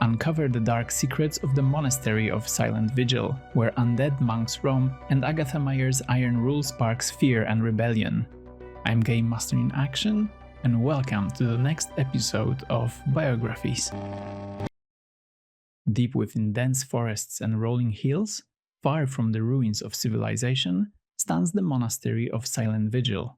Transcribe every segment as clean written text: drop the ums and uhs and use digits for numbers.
Uncover the dark secrets of the Monastery of Silent Vigil, where undead monks roam and Agatha Mayer's iron rule sparks fear and rebellion. I'm Game Master in Action, and welcome to the next episode of Biographies. Deep within dense forests and rolling hills, far from the ruins of civilization, stands the Monastery of Silent Vigil.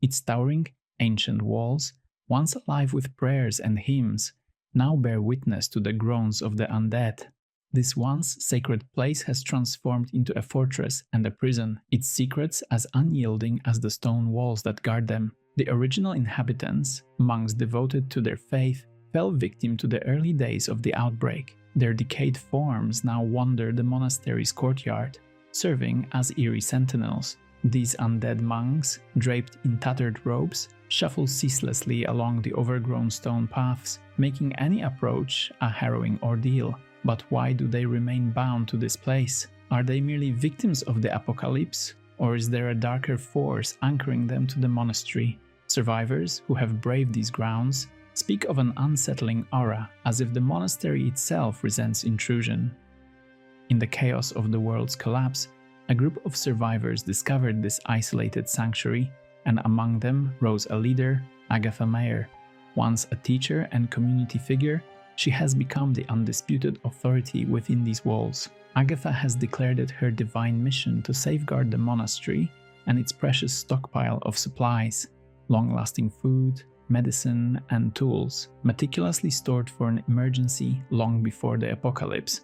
Its towering, ancient walls, once alive with prayers and hymns, now bear witness to the groans of the undead. This once sacred place has transformed into a fortress and a prison, its secrets as unyielding as the stone walls that guard them. The original inhabitants, monks devoted to their faith, fell victim to the early days of the outbreak. Their decayed forms now wander the monastery's courtyard, serving as eerie sentinels. These undead monks, draped in tattered robes, shuffle ceaselessly along the overgrown stone paths, making any approach a harrowing ordeal. But why do they remain bound to this place? Are they merely victims of the apocalypse, or is there a darker force anchoring them to the monastery? Survivors who have braved these grounds speak of an unsettling aura, as if the monastery itself resents intrusion. In the chaos of the world's collapse, a group of survivors discovered this isolated sanctuary, and among them rose a leader, Agatha Mayer. Once a teacher and community figure, she has become the undisputed authority within these walls. Agatha has declared it her divine mission to safeguard the monastery and its precious stockpile of supplies, long-lasting food, medicine, and tools, meticulously stored for an emergency long before the apocalypse.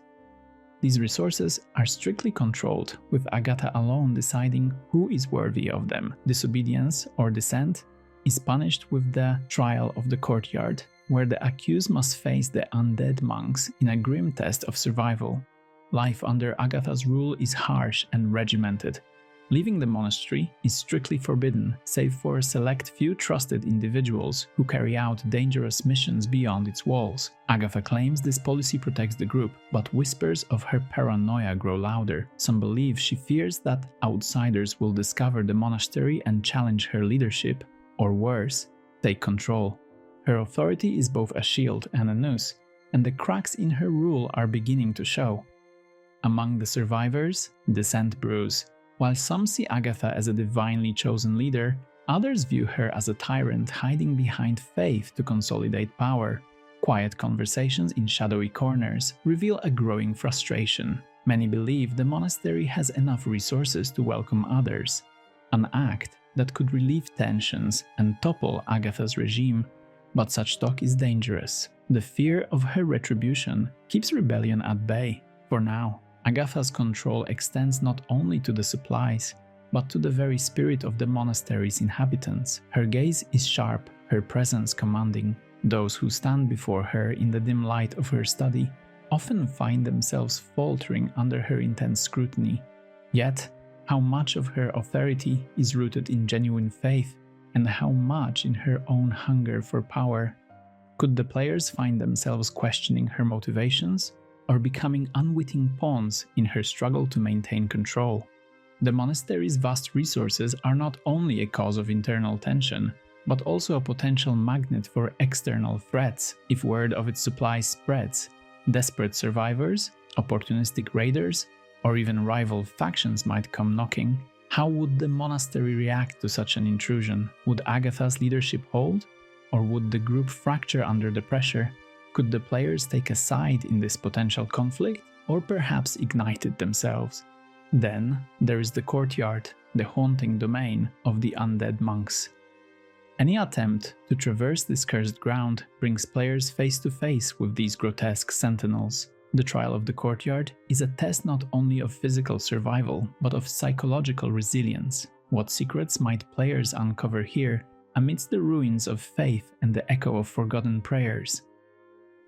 These resources are strictly controlled, with Agatha alone deciding who is worthy of them. Disobedience or dissent is punished with the trial of the courtyard, where the accused must face the undead monks in a grim test of survival. Life under Agatha's rule is harsh and regimented. Leaving the monastery is strictly forbidden, save for a select few trusted individuals who carry out dangerous missions beyond its walls. Agatha claims this policy protects the group, but whispers of her paranoia grow louder. Some believe she fears that outsiders will discover the monastery and challenge her leadership, or worse, take control. Her authority is both a shield and a noose, and the cracks in her rule are beginning to show. Among the survivors, dissent brews. While some see Agatha as a divinely chosen leader, others view her as a tyrant hiding behind faith to consolidate power. Quiet conversations in shadowy corners reveal a growing frustration. Many believe the monastery has enough resources to welcome others, an act that could relieve tensions and topple Agatha's regime, but such talk is dangerous. The fear of her retribution keeps rebellion at bay. For now, Agatha's control extends not only to the supplies, but to the very spirit of the monastery's inhabitants. Her gaze is sharp, her presence commanding. Those who stand before her in the dim light of her study often find themselves faltering under her intense scrutiny. Yet, how much of her authority is rooted in genuine faith, and how much in her own hunger for power? Could the players find themselves questioning her motivations, or becoming unwitting pawns in her struggle to maintain control? The monastery's vast resources are not only a cause of internal tension, but also a potential magnet for external threats if word of its supplies spreads. Desperate survivors, opportunistic raiders, or even rival factions might come knocking. How would the monastery react to such an intrusion? Would Agatha's leadership hold, or would the group fracture under the pressure? Could the players take a side in this potential conflict, or perhaps ignite it themselves? Then there is the courtyard, the haunting domain of the undead monks. Any attempt to traverse this cursed ground brings players face to face with these grotesque sentinels. The trial of the courtyard is a test not only of physical survival, but of psychological resilience. What secrets might players uncover here, amidst the ruins of faith and the echo of forgotten prayers?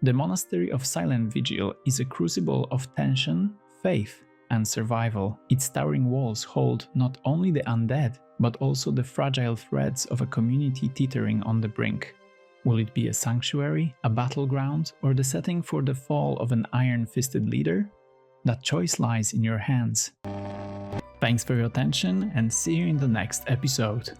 The Monastery of Silent Vigil is a crucible of tension, faith, and survival. Its towering walls hold not only the undead, but also the fragile threads of a community teetering on the brink. Will it be a sanctuary, a battleground, or the setting for the fall of an iron-fisted leader? That choice lies in your hands. Thanks for your attention, and see you in the next episode.